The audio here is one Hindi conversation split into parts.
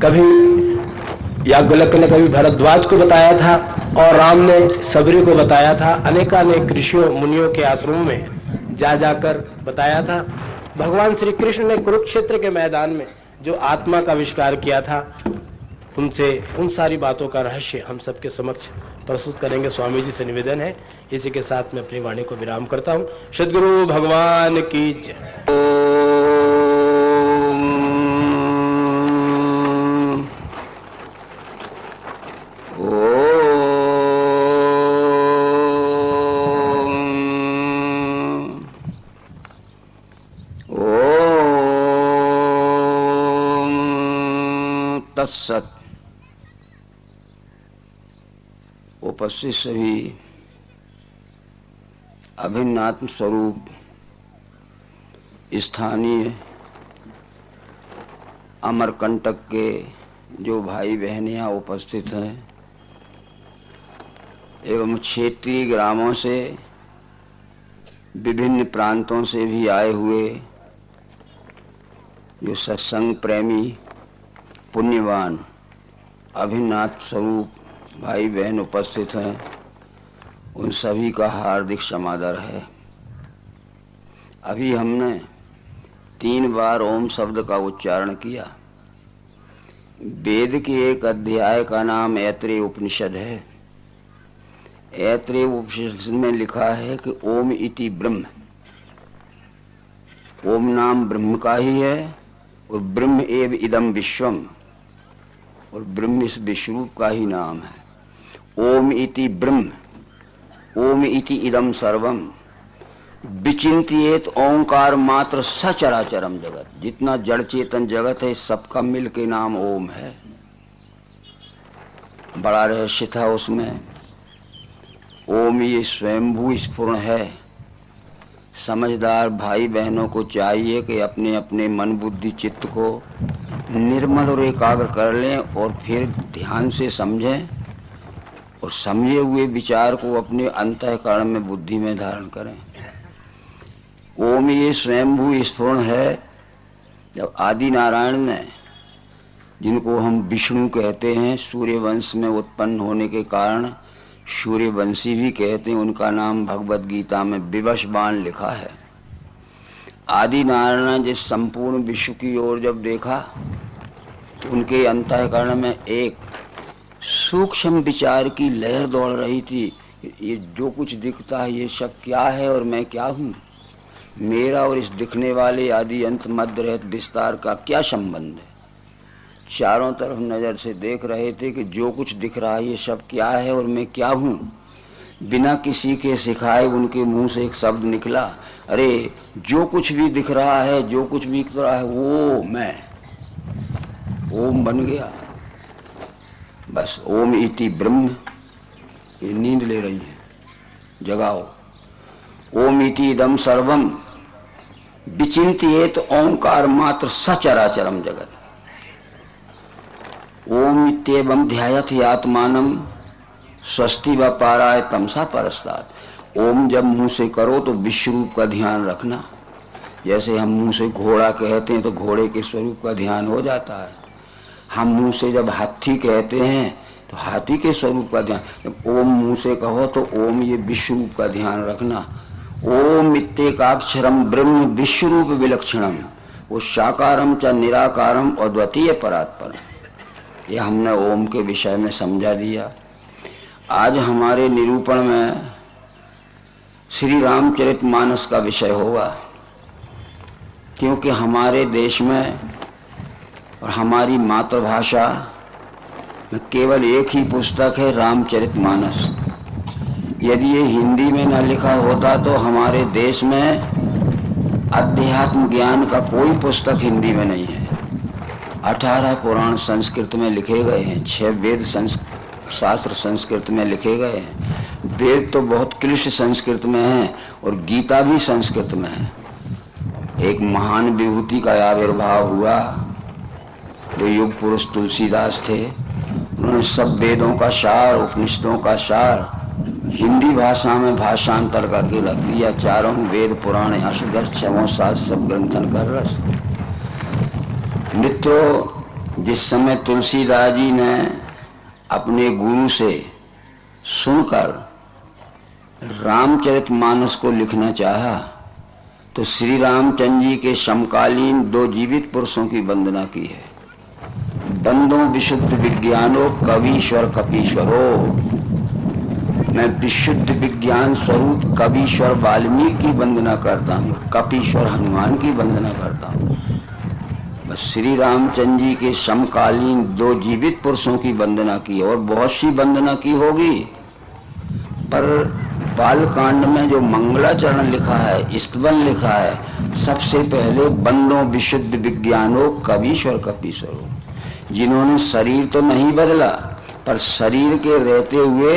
कभी याज्ञवल्क्य ने कभी भरद्वाज को बताया था और राम ने सबरी को बताया था। अनेकानेक ऋषियों मुनियों के आश्रमों में जा जाकर बताया था। भगवान श्री कृष्ण ने कुरुक्षेत्र के मैदान में जो आत्मा का आविष्कार किया था, उनसे उन सारी बातों का रहस्य हम सबके समक्ष प्रस्तुत करेंगे। स्वामी जी से निवेदन है। इसी के साथ मैं अपनी वाणी को विराम करता हूँ। सद्गुरु भगवान की जय। तत्सत। उपस्थित सभी अभिन्न आत्म स्वरूप स्थानीय अमरकंटक के जो भाई बहन यहाँ उपस्थित हैं एवं क्षेत्रीय ग्रामों से विभिन्न प्रांतों से भी आए हुए जो सत्संग प्रेमी पुण्यवान अभिन्नाथ स्वरूप भाई बहन उपस्थित हैं, उन सभी का हार्दिक समादर है। अभी हमने 3 बार ओम शब्द का उच्चारण किया। वेद के एक अध्याय का नाम ऐत्रेय उपनिषद है। ऐत्रेय उपनिषद में लिखा है कि ओम इति ब्रह्म। ओम नाम ब्रह्म का ही है और ब्रह्म एव इदम विश्वम, और ब्रह्म इस विश्वरूप का ही नाम है। ओम इति ब्रह्म, ओम इति इदम सर्वम, विचिंतियेत ओंकार मात्र सचराचरम जगत। जितना जड़ चेतन जगत है सबका मिल के नाम ओम है। बड़ा रहस्य था उसमें। ओम ये स्वयंभू स्फुरण है। समझदार भाई बहनों को चाहिए कि अपने अपने मन बुद्धि चित्त को निर्मल और एकाग्र कर लें और फिर ध्यान से समझें और समझे हुए विचार को अपने अंतःकरण में बुद्धि में धारण करें। ओम ये स्वयंभू स्फुरण है। जब आदि नारायण ने, जिनको हम विष्णु कहते हैं, सूर्य वंश में उत्पन्न होने के कारण सूर्यवंशी भी कहते हैं, उनका नाम भगवत गीता में विवश बाण लिखा है। आदि नारायण ने जिस संपूर्ण विश्व की ओर जब देखा तो उनके अंतःकरण में एक सूक्ष्म विचार की लहर दौड़ रही थी। ये जो कुछ दिखता है ये सब क्या है और मैं क्या हूँ? मेरा और इस दिखने वाले आदि अंत मध्य रहित विस्तार का क्या संबंध है? चारों तरफ नजर से देख रहे थे कि जो कुछ दिख रहा है ये सब क्या है और मैं क्या हूँ। बिना किसी के सिखाए उनके मुंह से एक शब्द निकला, अरे जो कुछ भी दिख रहा है, जो कुछ भी दिख रहा है वो मैं। ओम बन गया। बस ओम इति ब्रह्म। ये नींद ले रही है, जगाओ। ओम इति इदम सर्वम विचिंतियेत ओंकार मात्र सचराचरम जगत। ओम इत्येवं ध्यायति आत्मानं स्वस्ति व पाराय तमसा परस्तात्। ओम जब मुंह से करो तो विश्व रूप का ध्यान रखना। जैसे हम मुंह से घोड़ा कहते हैं तो घोड़े के स्वरूप का ध्यान हो जाता है। हम मुंह से जब हाथी कहते हैं तो हाथी के स्वरूप का ध्यान। जब ओम मुंह से कहो तो ओम ये विश्व रूप का ध्यान रखना। ओम इत्येकाक्षरम ब्रह्म विश्व रूप विलक्षणम, वो साकारम च निराकारम अद्वितीय परात्पर। ये हमने ओम के विषय में समझा दिया। आज हमारे निरूपण में श्री रामचरितमानस का विषय होगा, क्योंकि हमारे देश में और हमारी मातृभाषा में केवल एक ही पुस्तक है, रामचरितमानस। यदि ये हिंदी में न लिखा होता तो हमारे देश में अध्यात्म ज्ञान का कोई पुस्तक हिंदी में नहीं है। 18 पुराण संस्कृत में लिखे गए हैं, 6 वेद शास्त्र संस्कृत में लिखे गए हैं। वेद तो बहुत क्लिष्ट संस्कृत में है और गीता भी संस्कृत में है। एक महान विभूति का आविर्भाव हुआ जो युग पुरुष तुलसीदास थे। उन्होंने सब वेदों का सार, उपनिषदों का सार हिंदी भाषा में भाषांतर करके रख दिया। 4 वेद पुराण 8 10 6 7 सब ग्रंथन कर रस। मित्रों, जिस समय तुलसीदास जी ने अपने गुरु से सुनकर रामचरितमानस को लिखना चाहा तो श्री रामचंद्र जी के समकालीन 2 जीवित पुरुषों की वंदना की है। बंदों विशुद्ध विज्ञानो कवीश्वर कपीश्वरो। मैं विशुद्ध विज्ञान स्वरूप कवीश्वर वाल्मीकि की वंदना करता हूँ, कपीश्वर हनुमान की वंदना करता हूँ। बस श्री रामचंद्र जी के समकालीन 2 जीवित पुरुषों की वंदना की और बहुत सी वंदना की होगी, पर बालकांड में जो मंगलाचरण लिखा है, स्तवन लिखा है, सबसे पहले बंदों विशुद्ध विज्ञानो कवीश्वर कपीश्वरो, जिन्होंने शरीर तो नहीं बदला पर शरीर के रहते हुए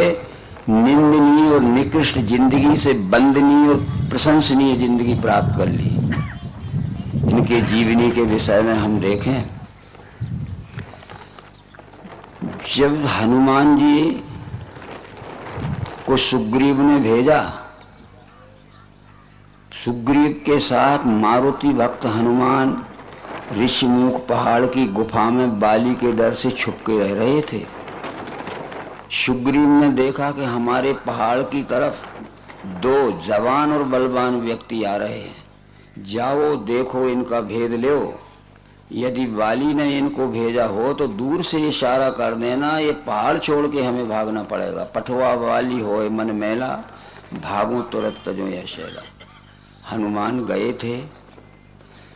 निंदनीय और निकृष्ट जिंदगी से वंदनीय और प्रशंसनीय जिंदगी प्राप्त कर ली। इनके जीवनी के विषय में हम देखें, जब हनुमान जी को सुग्रीव ने भेजा, सुग्रीव के साथ मारुति भक्त हनुमान ऋषिमुख पहाड़ की गुफा में बाली के डर से छुप के रह रहे थे। सुग्रीव ने देखा कि हमारे पहाड़ की तरफ 2 जवान और बलवान व्यक्ति आ रहे हैं, जाओ देखो इनका भेद लो। यदि वाली ने इनको भेजा हो तो दूर से इशारा कर देना, ये पहाड़ छोड़ के हमें भागना पड़ेगा। पठवा वाली होए मन मैला, भागो तुरंत तजो यशेला। हनुमान गए थे।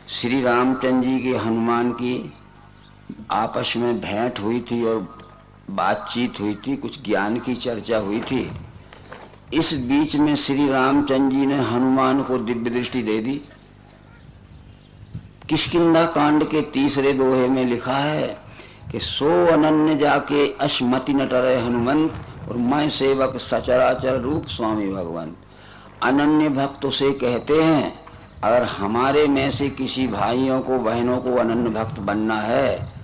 श्री रामचंद्र जी के हनुमान की आपस में भेंट हुई थी और बातचीत हुई थी, कुछ ज्ञान की चर्चा हुई थी। इस बीच में श्री रामचंद्र जी ने हनुमान को दिव्य दृष्टि दे दी। किष्किंधा कांड के 3रे दोहे में लिखा है कि सो अनन्य जाके अश्मति नटरे हनुमंत और मैं सेवक सचराचर रूप स्वामी भगवंत। अनन्य भक्त उसे कहते हैं, अगर हमारे में से किसी भाइयों को बहनों को अनन्य भक्त बनना है,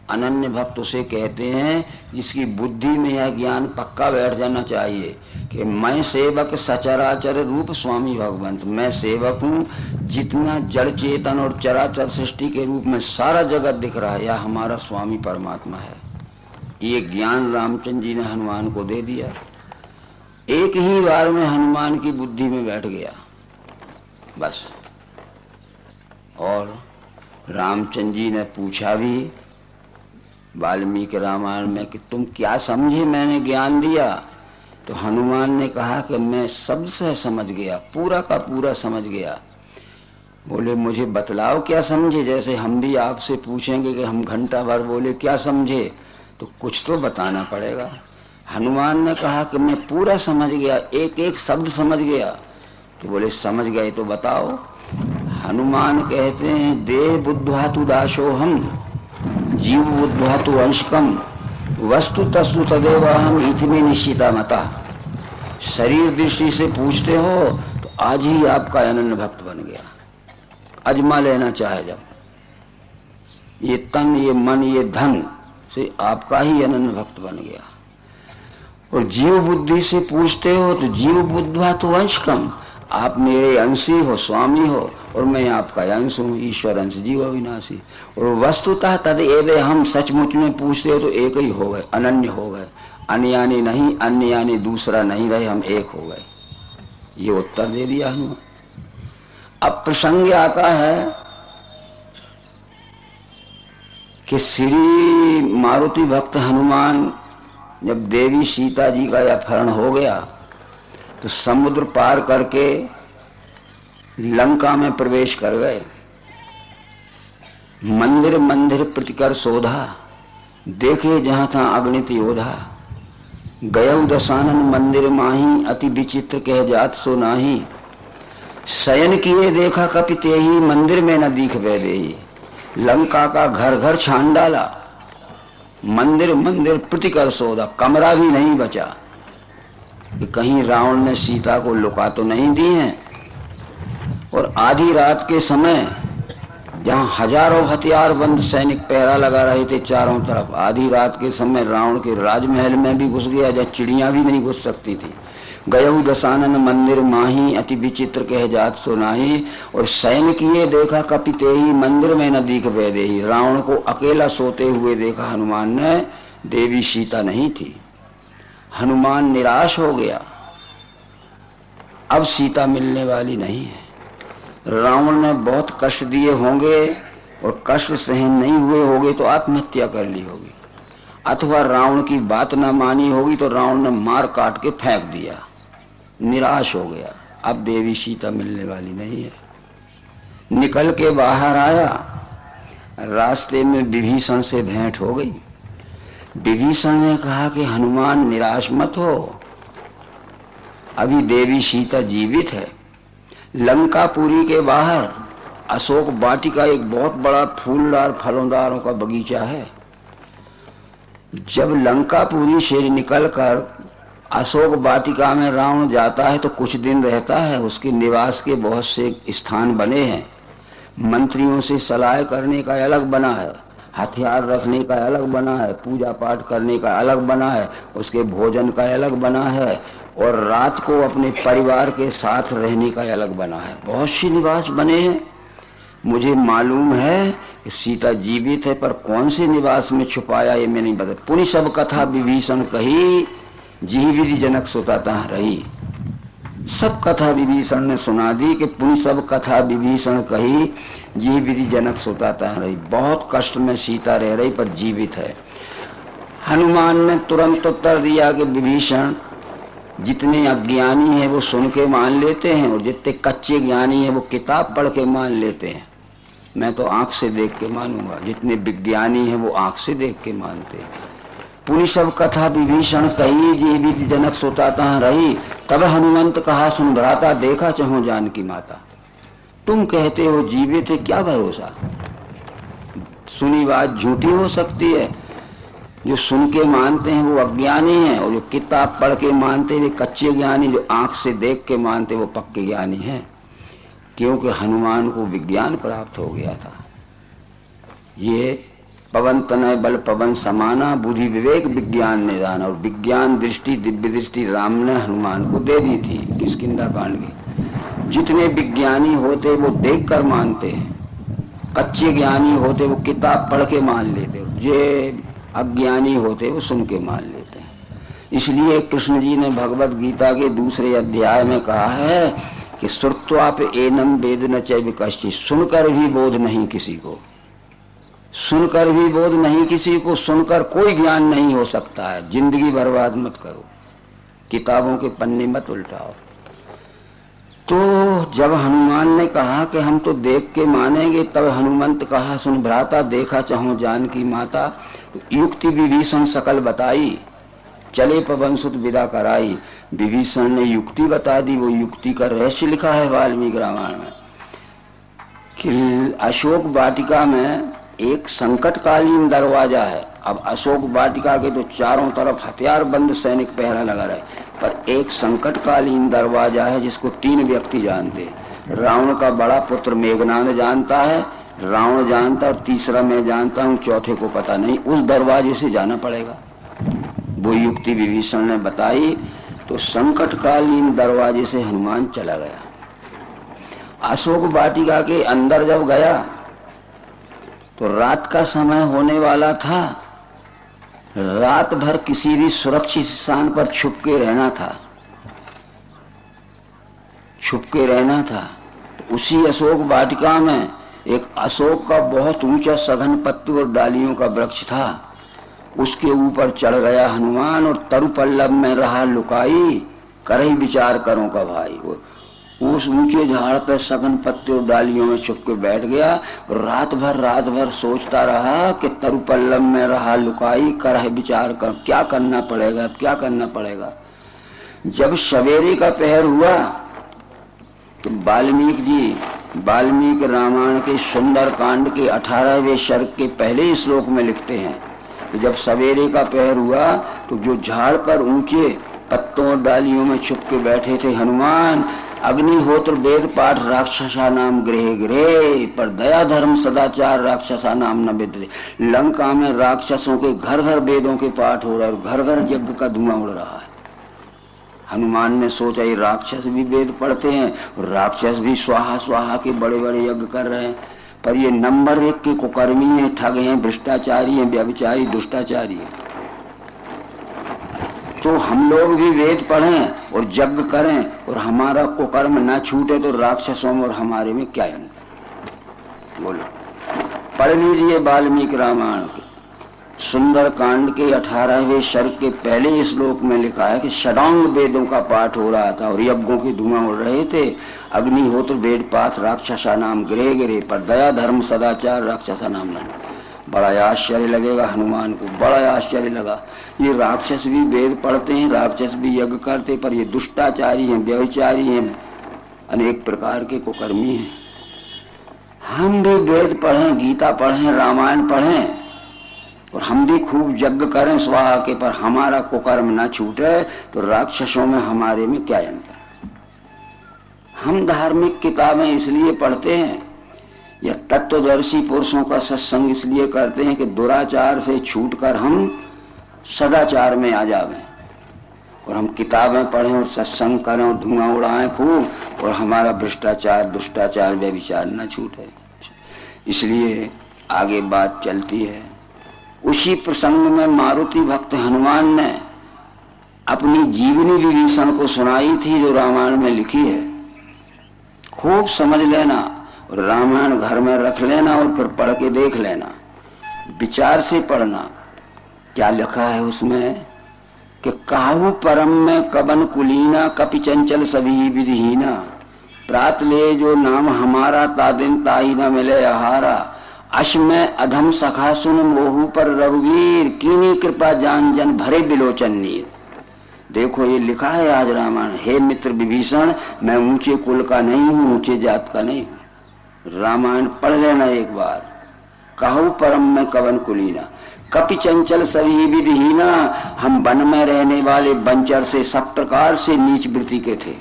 अनन्य भक्त उसे कहते हैं जिसकी बुद्धि में यह ज्ञान पक्का बैठ जाना चाहिए कि मैं सेवक सचराचर रूप स्वामी भगवंत। मैं सेवक हूँ, जितना जड़ चेतन और चराचर सृष्टि के रूप में सारा जगत दिख रहा है, यह हमारा स्वामी परमात्मा है। ये ज्ञान रामचंद्र जी ने हनुमान को दे दिया। एक ही बार में हनुमान की बुद्धि में बैठ गया बस। और रामचंद्र जी ने पूछा भी वाल्मीकि रामायण में कि तुम क्या समझे मैंने ज्ञान दिया? तो हनुमान ने कहा कि मैं शब्द से समझ गया, पूरा का पूरा समझ गया। बोले मुझे बतलाओ क्या समझे, जैसे हम भी आपसे पूछेंगे कि हम घंटा भर बोले क्या समझे, तो कुछ तो बताना पड़ेगा। हनुमान ने कहा कि मैं पूरा समझ गया, एक एक शब्द समझ गया। तो बोले समझ गए तो बताओ। हनुमान कहते हैं देह बुद्ध्वा तु दासो हम, जीव बुद्ध्वा तु अंशकम, वस्तु तस्तु तदेव हम इतने निश्चिता मता। शरीर दृष्टि से पूछते हो तो आज ही आपका अनन्य भक्त बन गया। अजमा लेना चाहे जब, ये तन ये मन ये धन से आपका ही अनन्य भक्त बन गया। और जीव बुद्धि से पूछते हो तो जीव बुद्ध्वा तु अंशकम, आप मेरे अंशी हो, स्वामी हो, और मैं आपका अंश हूँ, ईश्वर अंश जीव अविनाशी। और वस्तुतः तदेव हम, सचमुच में पूछते हो तो एक ही हो गए, अनन्य हो गए, अन्यानी नहीं, अन्य यानी दूसरा नहीं रहे, हम एक हो गए। ये उत्तर दे दिया हनुमान। अब प्रसंग आता है कि श्री मारुति भक्त हनुमान जब देवी सीता जी का अपहरण हो गया तो समुद्र पार करके लंका में प्रवेश कर गए। मंदिर मंदिर प्रतिकर शोधा, देखे जहां था अगणित योधा। गयौ दशानन मंदिर माही, अति विचित्र कह जात सो नाही। शयन किए देखा कपिते ही, मंदिर में न दीख वैदेही। लंका का घर घर छान डाला, मंदिर मंदिर प्रतिकर शोधा, कमरा भी नहीं बचा कि कहीं रावण ने सीता को लुका तो नहीं दी है। और आधी रात के समय जहां हजारों हथियारबंद सैनिक पहरा लगा रहे थे चारों तरफ, आधी रात के समय रावण के राजमहल में भी घुस गया, जहाँ चिड़ियां भी नहीं घुस सकती थी। गयहु दशानन मंदिर माही अति विचित्र कह जात सुनाही। और शयन किए देखा कपिते ही मंदिर में न दीख वैदेही। रावण को अकेला सोते हुए देखा हनुमान ने, देवी सीता नहीं थी। हनुमान निराश हो गया, अब सीता मिलने वाली नहीं है। रावण ने बहुत कष्ट दिए होंगे और कष्ट सहन नहीं हुए होंगे तो आत्महत्या कर ली होगी, अथवा रावण की बात ना मानी होगी तो रावण ने मार काट के फेंक दिया। निराश हो गया, अब देवी सीता मिलने वाली नहीं है। निकल के बाहर आया, रास्ते में विभीषण से भेंट हो गई। विभीषण ने कहा कि हनुमान निराश मत हो, अभी देवी सीता जीवित है। लंकापुरी के बाहर अशोक वाटिका एक बहुत बड़ा फूलदार फलोदारों का बगीचा है। जब लंकापुरी से निकलकर अशोक वाटिका में रावण जाता है तो कुछ दिन रहता है। उसके निवास के बहुत से स्थान बने हैं, मंत्रियों से सलाह करने का अलग बना है, हथियार रखने का अलग बना है, पूजा पाठ करने का अलग बना है, उसके भोजन का अलग बना है, और रात को अपने परिवार के साथ रहने का अलग बना है। बहुत सी निवास बने हैं। मुझे मालूम है कि सीता जीवित है, पर कौन से निवास में छुपाया ये मैं नहीं बता। पूरी सब कथा विभीषण कही, जी विधि जनक सुता रही। सब कथा विभीषण ने सुना दी कि पूरी सब कथा विभीषण कही, जी विधि जनक सुता रही। बहुत कष्ट में सीता रह रही पर जीवित है। हनुमान ने तुरंत उत्तर दिया कि विभीषण, जितने अज्ञानी हैं वो सुन के मान लेते हैं और जितने कच्चे ज्ञानी हैं वो किताब पढ़ के मान लेते हैं। मैं तो आंख से देख के मानूंगा, जितने विज्ञानी हैं वो आंख से देख के मानते हैं। पूरी सब कथा विभीषण कही, जीवित जनक सुता रही। तब हनुमंत कहा, सुन भ्राता देखा चाहो जानकी माता। तुम कहते हो जीवित है, क्या भरोसा, सुनी बात झूठी हो सकती है। जो सुन के मानते हैं वो अज्ञानी हैं, और जो किताब पढ़ के मानते हैं वे कच्चे ज्ञानी, जो आंख से देख के मानते वो पक्के ज्ञानी हैं। क्योंकि हनुमान को विज्ञान प्राप्त हो गया था। ये पवन तनय बल पवन समाना, बुद्धि विवेक विज्ञान ने जाना। और विज्ञान दृष्टि, दिव्य दृष्टि राम ने हनुमान को दे दी थी किष्किंधा कांड में। जितने विज्ञानी होते वो देख कर मानते हैं, कच्चे ज्ञानी होते वो किताब पढ़ के मान लेते, ये अज्ञानी होते वो सुन के मान लेते हैं। इसलिए कृष्ण जी ने भगवत गीता के दूसरे अध्याय में कहा है कि श्रुत्वाप एनम वेद न चैव कश्चित्, सुनकर भी बोध नहीं किसी को, सुनकर भी बोध नहीं किसी को, सुनकर कोई ज्ञान नहीं हो सकता है। जिंदगी बर्बाद मत करो, किताबों के पन्ने मत उल्टाओ। तो जब हनुमान ने कहा कि हम तो देख के मानेंगे, तब हनुमंत कहा, सुन भ्राता देखा चाहो जानकी माता। युक्ति विभीषण सकल बताई, चले पवन सुत विदा कराई। विभीषण ने युक्ति बता दी, वो युक्ति का रहस्य लिखा है वाल्मीकि रामायण में कि अशोक वाटिका में एक संकटकालीन दरवाजा है। अब अशोक वाटिका के तो चारों तरफ हथियार बंद सैनिक पहरा लगा रहे, पर एक संकटकालीन दरवाजा है जिसको 3 व्यक्ति जानते हैं। रावण का बड़ा पुत्र मेघनाद जानता है, रावण जानता और तीसरा मैं जानता हूँ, चौथे को पता नहीं। उस दरवाजे से जाना पड़ेगा। वो युक्ति विभीषण ने बताई। तो संकटकालीन दरवाजे से हनुमान चला गया। अशोक वाटिका के अंदर जब गया तो रात का समय होने वाला था। रात भर किसी भी सुरक्षित स्थान पर छुप के रहना था, छुप के रहना था। उसी अशोक वाटिका में एक अशोक का बहुत ऊंचा सघन पत्तों और डालियों का वृक्ष था। उसके ऊपर चढ़ गया हनुमान और तरु पल्लव में रहा लुकाई, करही विचार करो का भाई। उस ऊंचे झाड़ पर सघन पत्ते और डालियों में छुप के बैठ गया और रात भर सोचता रहा कि तरु पल्लव में रहा लुकाई, करही विचार कर, क्या करना पड़ेगा, क्या करना पड़ेगा। जब सवेरे का पहर हुआ तो वाल्मीकि रामायण के सुंदर कांड के 18वें सर्ग के पहले श्लोक में लिखते हैं कि जब सवेरे का पहर हुआ तो जो झाड़ पर ऊंचे पत्तों और डालियों में छुप के बैठे थे हनुमान, अग्निहोत्र वेद पाठ राक्षसा नाम गृह गृह, पर दया धर्म सदाचार राक्षसा नाम न विद्रे। लंका में राक्षसों के घर घर वेदों के पाठ हो रहा है और घर घर यज्ञ का धुआं उड़ रहा है। हनुमान ने सोचा ये राक्षस भी वेद पढ़ते हैं और राक्षस भी स्वाहा स्वाहा के बड़े बड़े यज्ञ कर रहे हैं, पर ये नंबर 1 के कुकर्मी हैं, ठग हैं, भ्रष्टाचारी हैं, व्यभिचारी, दुष्टाचारी हैं। तो हम लोग भी वेद पढ़ें और यज्ञ करें और हमारा कुकर्म न छूटे तो राक्षसों में और हमारे में क्या अंतर? बोलो, पढ़ लीजिए वाल्मीकि रामायण के सुंदर कांड के 18वें सर्ग के पहले श्लोक में लिखा है कि षडांग वेदों का पाठ हो रहा था और यज्ञों के धुआं उड़ रहे थे। अग्निहोत्र वेद पाठ राक्षसा नाम गृह गिरे, पर दया धर्म सदाचार राक्षसा नाम नहीं। बड़ा आश्चर्य लगेगा हनुमान को, बड़ा आश्चर्य लगा। ये राक्षस भी वेद पढ़ते हैं, राक्षस भी यज्ञ करते, पर ये दुष्टाचारी हैं, व्यभिचारी हैं, अनेक प्रकार के कुकर्मी हैं। हम भी वेद पढ़ें, गीता पढ़ें, रामायण पढ़ें और हम भी खूब यज्ञ करें स्वाहा के, पर हमारा कुकर्म ना छूटे तो राक्षसों में हमारे में क्या अंतर? हम धार्मिक किताबें इसलिए पढ़ते हैं या तत्वदर्शी पुरुषों का सत्संग इसलिए करते हैं कि दुराचार से छूटकर हम सदाचार में आ जावें, और हम किताबें पढ़ें और सत्संग करें और धुआं उड़ाएं खूब और हमारा भ्रष्टाचार, दुष्टाचार, व्यभिचार न छूटे। इसलिए आगे बात चलती है। उसी प्रसंग में मारुति भक्त हनुमान ने अपनी जीवनी विभीषण को सुनाई थी जो रामायण में लिखी है। खूब समझ लेना और रामायण घर में रख लेना और फिर पढ़ के देख लेना, विचार से पढ़ना। क्या लिखा है उसमें कि काहू परम में कबन कुलीना, कपि चंचल सभी विधिहीना, प्रात ले जो नाम हमारा, तादिन ताई न मिले आहारा, अश में अधम सखा सुन मोहू पर रघुवीर, कीनी कृपा जान जन भरे बिलोचन नीर। देखो ये लिखा है आज रामायण। हे मित्र विभीषण, मैं ऊंचे कुल का नहीं हूं, ऊंचे जात का नहीं हूं। रामायण पढ़ लेना एक बार। कहू परम में कवन कुलीना, कपि चंचल सभी विधिहीना, हम वन में रहने वाले बंचर से सब प्रकार से नीच वृत्ति के थे,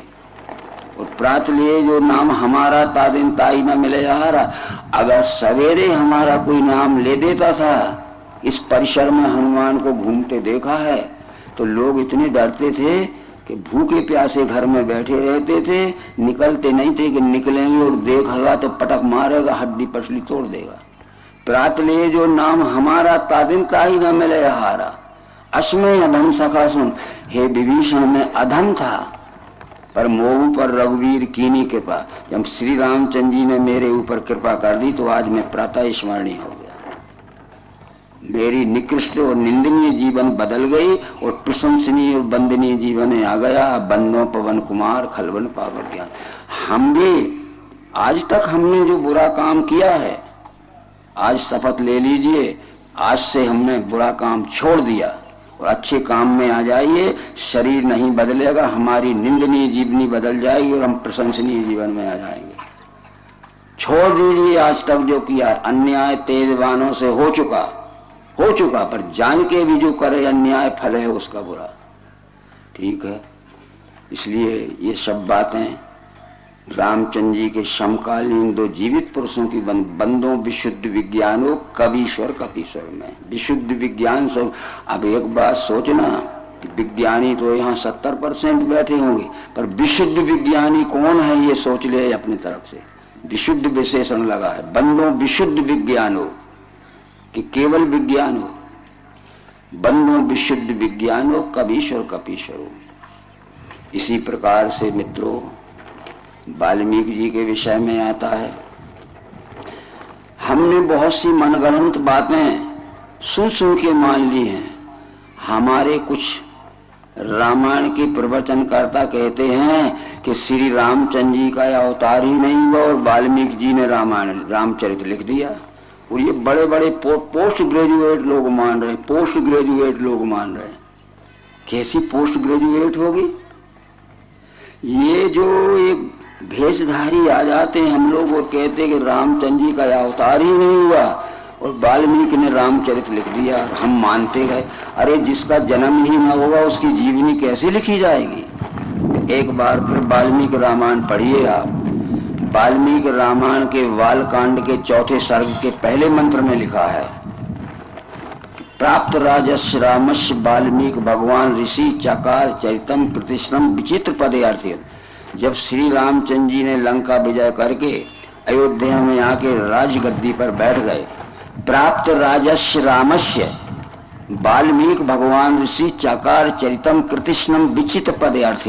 और प्रात लिए जो नाम हमारा, तादिन ताई न मिले आहारा। अगर सवेरे हमारा कोई नाम ले देता था, इस परिसर में हनुमान को घूमते देखा है तो लोग इतने डरते थे कि भूखे प्यासे घर में बैठे रहते थे, निकलते नहीं थे कि निकलेंगे और देखेगा तो पटक मारेगा, हड्डी पसली तोड़ देगा। प्रात लिए जो नाम हमारा, तादिन ताई न मिले आहारा, अश्मे अधम सखा सुन। हे विभीषण में अधम था पर मोह पर रघुवीर कीनी कृपा। जब श्री रामचंद्र जी ने मेरे ऊपर कृपा कर दी तो आज मैं प्रातः स्मरणीय हो गया। मेरी निकृष्ट और निंदनीय जीवन बदल गई और प्रशंसनीय और वंदनीय जीवन आ गया। बन्नो पवन कुमार खलवन पावक ज्ञान। हम भी आज तक हमने जो बुरा काम किया है, आज शपथ ले लीजिए, आज से हमने बुरा काम छोड़ दिया और अच्छे काम में आ जाइए। शरीर नहीं बदलेगा, हमारी निंदनीय जीवनी बदल जाएगी और हम प्रशंसनीय जीवन में आ जाएंगे। छोड़ दीजिए आज तक जो किया। अन्याय तेजवानों से हो चुका, पर जान के भी जो करे अन्याय, फल है उसका बुरा। ठीक है, इसलिए ये सब बातें रामचंद्र जी के समकालीन दो जीवित पुरुषों की बंदों विशुद्ध विज्ञानो कवीश्वर कपीश्वर में विशुद्ध विज्ञान सब। अब एक बात सोचना कि विज्ञानी तो यहाँ 70% बैठे होंगे, पर विशुद्ध विज्ञानी कौन है ये सोच ले अपनी तरफ से। विशुद्ध विशेषण लगा है, बंदों विशुद्ध विज्ञानो कि केवल विज्ञान हो। बंदों विशुद्ध विज्ञानो कवीश्वर कपीश्वरो। इसी प्रकार से मित्रों वाल्मीकि जी के विषय में आता है। हमने बहुत सी मनगढ़ंत बातें सुन के मान ली हैं। हमारे कुछ रामायण के प्रवचनकर्ता कहते हैं कि श्री रामचंद्र जी का अवतार ही नहीं हुआ और वाल्मीकि जी ने रामचरित लिख दिया। और ये बड़े बड़े पोस्ट ग्रेजुएट लोग मान रहे, पोस्ट ग्रेजुएट लोग मान रहे। कैसी पोस्ट ग्रेजुएट होगी? ये जो एक भेषधारी आ जाते हैं हम लोग और कहते कि रामचंद्र जी का अवतार ही नहीं हुआ और वाल्मीकि ने रामचरित लिख दिया, हम मानते गए। अरे जिसका जन्म ही न होगा उसकी जीवनी कैसे लिखी जाएगी? एक बार फिर वाल्मीकि रामायण पढ़िए आप। वाल्मीकि रामायण के बालकांड के 4थे सर्ग के पहले मंत्र में लिखा है, प्राप्त राजस्य रामस्य वाल्मीकि भगवान ऋषि चकार चरितम कृतिश्रम विचित्र पदे अर्थ। जब श्री रामचंद्र जी ने लंका विजय करके अयोध्या में आके राजगद्दी पर बैठ गए, प्राप्त राजस्य रामस्य वाल्मीकि भगवान ऋषि चकार चरितम कृतिश्रम विचित्र पदे अर्थ।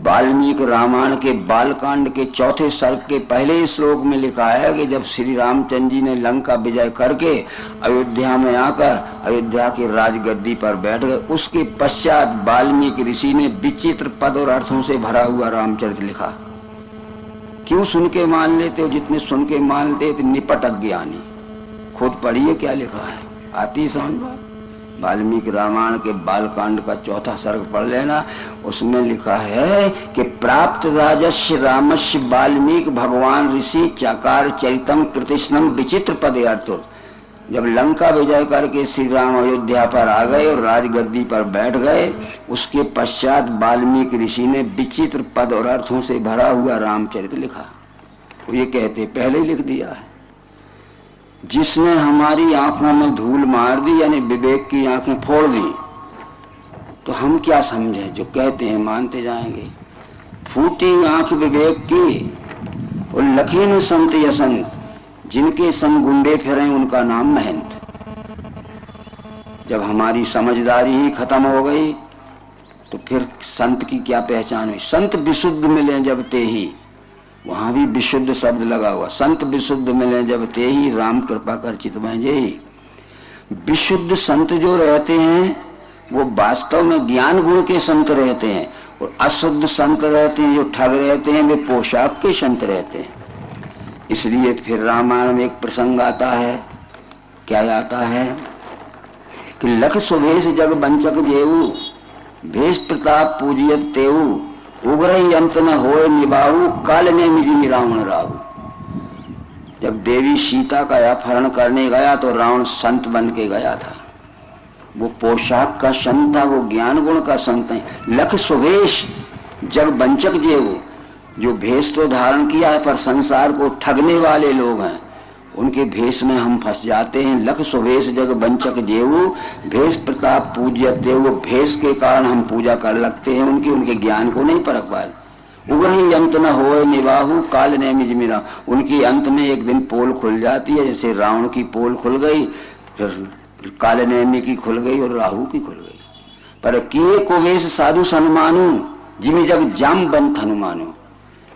वाल्मीकि रामायण के बालकांड के चौथे सर्ग के पहले श्लोक में लिखा है कि जब श्री रामचंद्र जी ने लंका विजय करके अयोध्या में आकर अयोध्या की राजगद्दी पर बैठ गए, उसके पश्चात वाल्मीकि ऋषि ने विचित्र पद और अर्थों से भरा हुआ रामचरित लिखा। क्यों सुन के मान लेते हो? जितने सुन के मान लेते निपट अज्ञानी। खुद पढ़िए क्या लिखा है, आती समझ बात। वाल्मीकि रामायण के बालकांड का चौथा सर्ग पढ़ लेना, उसमें लिखा है कि प्राप्त राजस्य रामस्य वाल्मीकि भगवान ऋषि चकार चरितम कृतिश्रम विचित्र पदे अर्थ। जब लंका विजय करके श्री राम अयोध्या पर आ गए और राजगद्दी पर बैठ गए, उसके पश्चात वाल्मीकि ऋषि ने विचित्र पद और अर्थों से भरा हुआ रामचरित लिखा। वो ये कहते पहले ही लिख दिया है। जिसने हमारी आंखों में धूल मार दी, यानी विवेक की आंखें फोड़ दी, तो हम क्या समझे? जो कहते हैं मानते जाएंगे। फूटी आंख विवेक की और लखीन संत यसंत, जिनके संग गुंडे फिरे उनका नाम महंत। जब हमारी समझदारी ही खत्म हो गई तो फिर संत की क्या पहचान हुई? संत विशुद्ध मिले जब ते ही, वहां भी विशुद्ध शब्द लगा हुआ। संत विशुद्ध मिले जब ते ही, राम कृपा कर चित में जय। विशुद्ध संत जो रहते हैं वो वास्तव में ज्ञान गुण के संत रहते हैं, और अशुद्ध संत रहते हैं जो ठग रहते हैं, वे पोशाक के संत रहते हैं। इसलिए फिर रामायण में एक प्रसंग आता है, क्या आता है कि लख सुभेश जग बंचक जेऊ, भेष प्रताप पूजियत तेऊ, उग्र अंत न होए निबाहु, काल ने मिजी रावण राहु। जब देवी सीता का अपहरण करने गया तो रावण संत बन के गया था। वो पोशाक का संत था, वो ज्ञान गुण का संत है। लख सुभेश जग बंचक जेऊ, जो भेष तो धारण किया है पर संसार को ठगने वाले लोग हैं, उनके भेष में हम फंस जाते हैं। लख सुभेश जग बंचक जेऊ, भेष प्रताप पूज्य देव। भेष के कारण हम पूजा कर लगते हैं उनकी, उनके ज्ञान को नहीं परख पाए। उग्र ही अंत न होए निबाहु, काल ने मिजमिरा। उनकी अंत में एक दिन पोल खुल जाती है, जैसे रावण की पोल खुल गई, फिर काल नेमी की खुल गई और राहु की खुल गई। पर किए कुवेश साधु सन्मानु, जिमे जग जामबंत हनुमानो।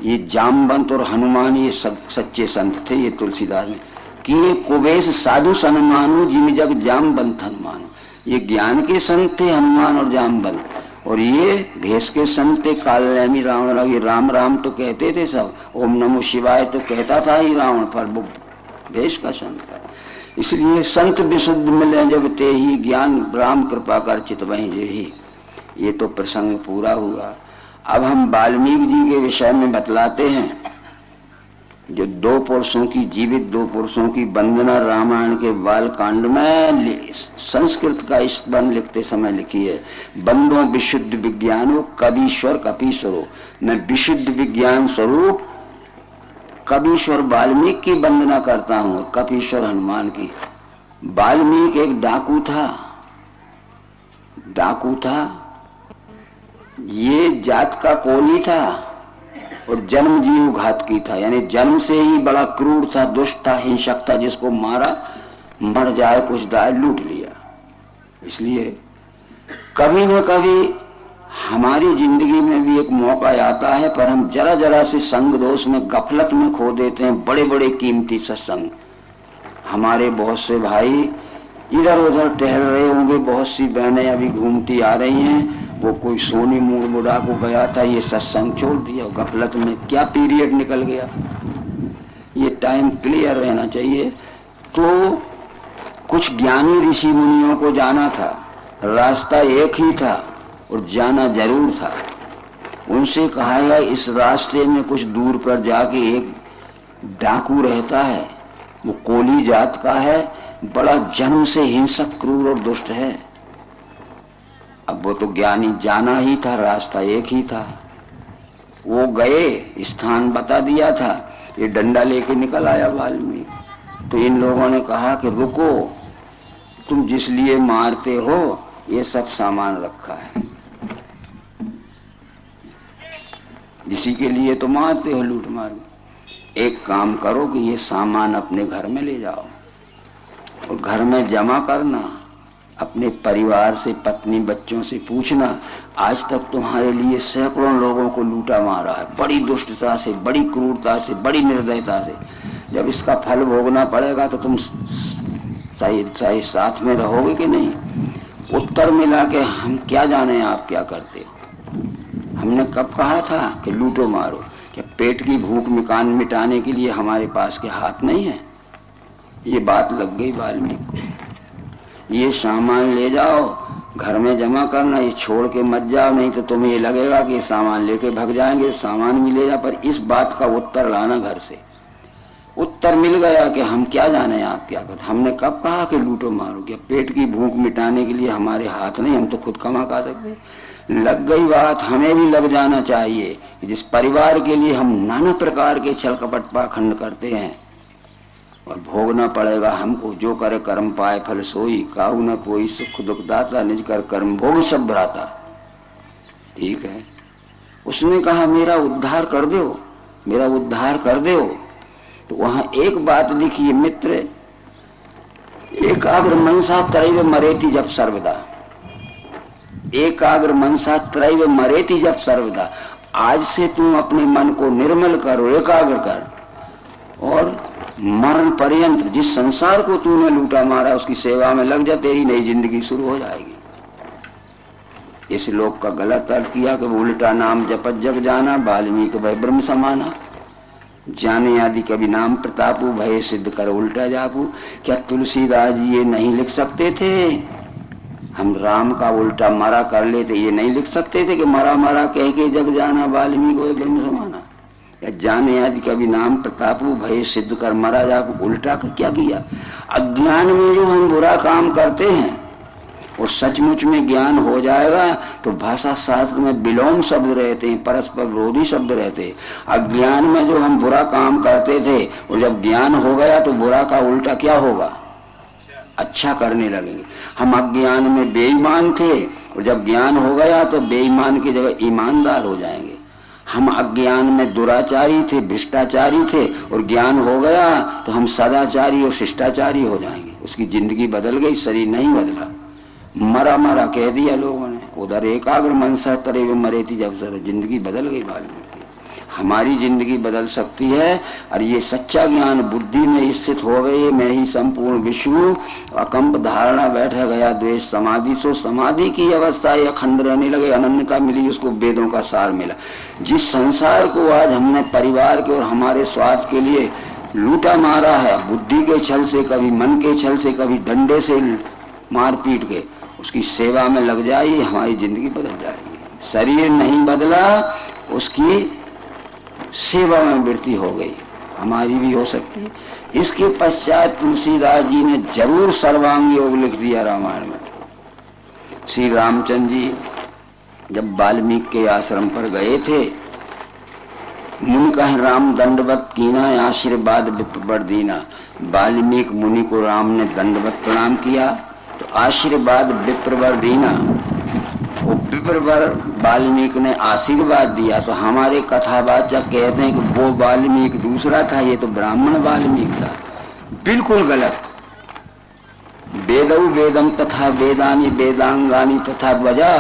ये जामबंत और हनुमान ये सच्चे संत थे। ये तुलसीदास में किए कुवेश साधु सन्मानु, जिमे जग जामबंत हनुमानो। ये ज्ञान के संत थे हनुमान और जामबंत, और ये भेष के संत थे कालनेमी रावण। ये राम राम तो कहते थे सब, ओम नमो शिवाय तो कहता था ही रावण, पर वो भेष का संत था। इसलिए संत विशुद्ध मिले जब ते ही, ज्ञान राम कृपा कर चित वहीं जे ही। ये तो प्रसंग पूरा हुआ। अब हम वाल्मीकि जी के विषय में बतलाते हैं। जो दो पुरुषों की, जीवित दो पुरुषों की वंदना रामायण के बालकांड में संस्कृत का स्तवन लिखते समय लिखी है। बंदो विशुद्ध विज्ञानो कवीश्वर कपीश्वरो। मैं विशुद्ध विज्ञान स्वरूप कवीश्वर वाल्मीकि की वंदना करता हूं, कपीश्वर हनुमान की। वाल्मीकि एक डाकू था, ये जात का कोली था और जन्म जीव घातकी था, यानी जन्म से ही बड़ा क्रूर था, दुष्ट था, हिंसक था। जिसको मारा मर जाए, कुछ दाए लूट लिया। इसलिए कभी न कभी हमारी जिंदगी में भी एक मौका आता है, पर हम जरा जरा से संग दोष में, गफलत में खो देते हैं बड़े बड़े कीमती सत्संग। हमारे बहुत से भाई इधर उधर टहल रहे होंगे, बहुत सी बहनें अभी घूमती आ रही हैं, वो कोई सोनी मूड मुड़ा को गया था, ये सत्संग छोड़ दिया, गफलत में क्या पीरियड निकल गया। ये टाइम क्लियर रहना चाहिए। तो कुछ ज्ञानी ऋषि मुनियों को जाना था, रास्ता एक ही था और जाना जरूर था। उनसे कहा गया इस रास्ते में कुछ दूर पर जाके एक डाकू रहता है, वो कोली जात का है, बड़ा जन्म से हिंसक क्रूर और दुष्ट है। अब वो तो ज्ञानी जाना ही था, रास्ता एक ही था। वो गए, स्थान बता दिया था, ये डंडा लेके निकल आया वाल्मीकि। तो इन लोगों ने कहा कि रुको, तुम जिस लिए मारते हो ये सब सामान रखा है, इसी के लिए तो मारते हो लूट मार। एक काम करो कि ये सामान अपने घर में ले जाओ और घर में जमा करना। अपने परिवार से, पत्नी बच्चों से पूछना, आज तक तुम्हारे लिए सैकड़ों लोगों को लूटा मारा है, बड़ी दुष्टता से, बड़ी क्रूरता से, बड़ी निर्दयता से। जब इसका फल भोगना पड़ेगा तो तुम सही साथ में रहोगे कि नहीं? उत्तर मिला कि हम क्या जाने आप क्या करते हो। हमने कब कहा था कि लूटो मारो? क्या पेट की भूख मिटाने के लिए हमारे पास के हाथ नहीं है? ये बात लग गई वाल्मीकि को। ये सामान ले जाओ, घर में जमा करना, ये छोड़ के मत जाओ, नहीं तो तुम्हें ये लगेगा कि सामान लेके भाग जाएंगे। सामान भी ले जा, पर इस बात का उत्तर लाना घर से। उत्तर मिल गया कि हम क्या जाने आप क्या करते। हमने कब कहा कि लूटो मारो? क्या पेट की भूख मिटाने के लिए हमारे हाथ नहीं? हम तो खुद कमा खा सकते। लग गई बात, हमें भी लग जाना चाहिए। जिस परिवार के लिए हम नाना प्रकार के छल कपट पाखंड करते हैं और भोगना पड़ेगा हमको। जो करे कर्म पाए फल सोई, काहू न कोई सुख दुख दाता, निज कर कर्म भोग सब भ्राता। ठीक है, उसने कहा मेरा उद्धार कर दो, मेरा उद्धार कर दो। तो वहां एक बात लिखी है, मित्र, एकाग्र मनसा त्रैव मरेति जब सर्वदा। एकाग्र मनसा त्रैव मरेति जब सर्वदा। आज से तुम अपने मन को निर्मल करो, एकाग्र कर, और मरण पर्यंत जिस संसार को तूने लूटा मारा उसकी सेवा में लग जा, तेरी नई जिंदगी शुरू हो जाएगी। इस लोक का गलत अर्थ किया कि उल्टा नाम जपत जग जाना, वाल्मीकि भय ब्रह्म समाना। जाने आदि कभी नाम प्रतापू, भय सिद्ध कर उल्टा जापू। क्या तुलसीदास जी ये नहीं लिख सकते थे? हम राम का उल्टा मरा कर लेते, ये नहीं लिख सकते थे कि मरा मरा कह के जग जाना, वाल्मीकि भय ब्रह्म समाना। या जाने आदि कभी नाम प्रतापू, भय सिद्ध कर मरा जापू, उल्टा कर क्या किया? अज्ञान में जो हम बुरा काम करते हैं और सचमुच में ज्ञान हो जाएगा तो भाषा शास्त्र में विलोम शब्द रहते हैं, परस्पर विरोधी शब्द रहते हैं। अज्ञान में जो हम बुरा काम करते थे और जब ज्ञान हो गया तो बुरा का उल्टा क्या होगा? अच्छा करने लगेंगे। हम अज्ञान में बेईमान थे और जब ज्ञान हो गया तो बेईमान की जगह ईमानदार हो जाएंगे। हम अज्ञान में दुराचारी थे, भ्रष्टाचारी थे, और ज्ञान हो गया तो हम सदाचारी और शिष्टाचारी हो जाएंगे। उसकी जिंदगी बदल गई, शरीर नहीं बदला। मरा मरा कह दिया लोगों ने, उधर एकाग्र मनसा त्रैव मरेति जब सर्वदा। जिंदगी बदल गई वाल्मीकि। हमारी जिंदगी बदल सकती है, और ये सच्चा ज्ञान बुद्धि में स्थित हो गए। मैं ही संपूर्ण विश्व, अकंप धारणा बैठा गया द्वेष समाधि सो। समाधि की अवस्था अखंड रहने लगे, अनन्यता मिली, उसको वेदों का सार मिला। जिस संसार को आज हमने परिवार के और हमारे स्वार्थ के लिए लूटा मारा है, बुद्धि के छल से, कभी मन के छल से, कभी डंडे से मार पीट के, उसकी सेवा में लग जाए, हमारी जिंदगी बदल जाएगी। शरीर नहीं बदला, उसकी सेवा में वृत्ति हो गई, हमारी भी हो सकती है। इसके पश्चात तुलसीदास जी ने जरूर सर्वांग योग लिख दिया रामायण में। श्री रामचंद्र जी जब वाल्मीकि के आश्रम पर गए थे, मुनि कह राम दंडवत कीना, आशीर्वाद विप्र दीना। वाल्मीकि मुनि को राम ने दंडवत प्रणाम किया तो आशीर्वाद विप्रवर दीना। वो विप्रवर वाल्मीकि ने आशीर्वाद दिया। तो हमारे कथावाचक कहते हैं कि वो वाल्मीकि दूसरा था, ये तो ब्राह्मण वाल्मीकि था। बिल्कुल गलत। वेदौ वेदम तथा वेदानी वेदांगानी तथा ध्वजा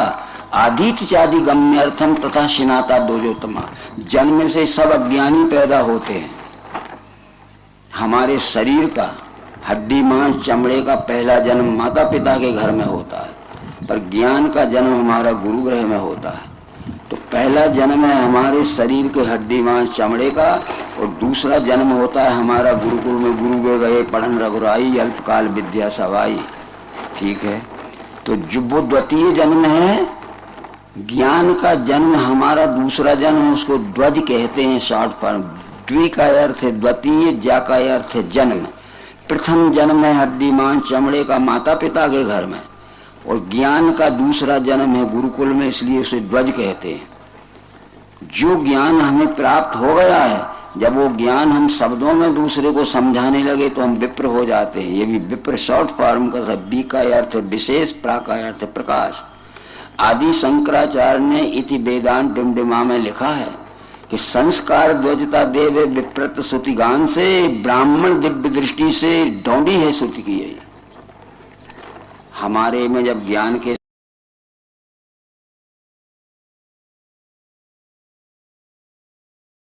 आदित्य चादि गम्यर्थम तथा शिनाता दोजोत्तमा। जन्म से सब अज्ञानी पैदा होते हैं। हमारे शरीर का हड्डी मांस चमड़े का पहला जन्म माता पिता के घर में होता है, पर ज्ञान का जन्म हमारा गुरु गृह में होता है। तो पहला जन्म है हमारे शरीर के हड्डी मांस चमड़े का, और दूसरा जन्म होता है हमारा गुरुकुल में गुरु के गए पढ़न रघुराई, अल्पकाल विद्या सवाई। ठीक है, तो जो वो द्वितीय जन्म है, ज्ञान का जन्म हमारा दूसरा जन्म, उसको ध्वज कहते हैं शॉर्ट फॉर्म। द्वि का अर्थ है द्वितीय, जा का अर्थ है जन्म। प्रथम जन्म है हड्डी मांस चमड़े का माता पिता के घर में, और ज्ञान का दूसरा जन्म है गुरुकुल में, इसलिए उसे ध्वज कहते हैं। जो ज्ञान हमें प्राप्त हो गया है जब वो ज्ञान हम शब्दों में दूसरे को समझाने लगे तो हम विप्र हो जाते हैं। ये भी विप्र शॉर्ट फॉर्म का सब, बी का अर्थ है विशेष, प्रा का अर्थ है प्रकाश। आदि शंकराचार्य ने इति वेदांत डिमडिमा में लिखा है कि संस्कार ध्वजता देव विप्रत श्रुतिगान से, ब्राह्मण दिव्य दृष्टि से ढोंडी है श्रुति की। हमारे में जब ज्ञान के